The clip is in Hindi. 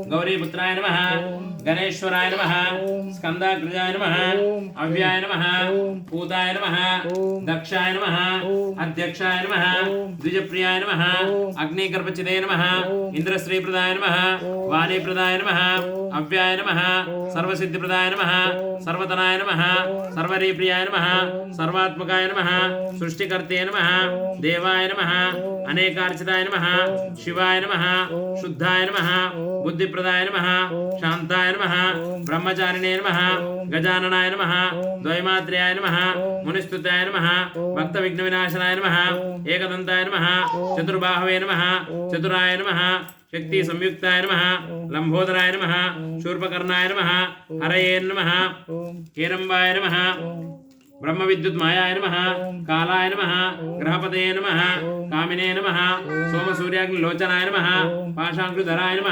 गौरीपुत्राय नमः गणेश्वराय नमः स्कंदाग्रजाय नमः अव्याय नमः पूताय नमः दक्षाय नमः अध्यक्षाय नमः द्विजप्रियाय नमः अग्निगर्भचिते नमः इंद्रश्रीप्रदाय नमः वाणीप्रदाय नमः अव्याय नमः सर्वसिद्धिप्रदाय नमः सर्वतनाय नमः सर्वरीप्रियाय नमः सर्वात्मकाय नमः सृष्टिकर्ते नमः देवाय नमः अनेकार्चिताय नमः शिवाय नमः शुद्धाय नमः बुद्धिप्रदाय नमः शांताय नमः ब्रह्मचारिणे नमः गजाननाय नमः द्वैमात्र्याय नमः मुनिस्तुताय नमः भक्तविघ्नविनाशनाय नमः एकदन्ताय नमः चतुर्बाहवे नमः चतुराय नमः शक्ति संयुक्ताय नमः लंबोदराय नमः शूर्पकर्णाय नमः हरये नमः हेरंबाय नमः ब्रह्म विद्युत मायाय नमः कालाय नमः ग्रहपतये नमः कामिने नमः सोम सूर्याग्नि लोचनाय नमः पाशांकुधराय नमः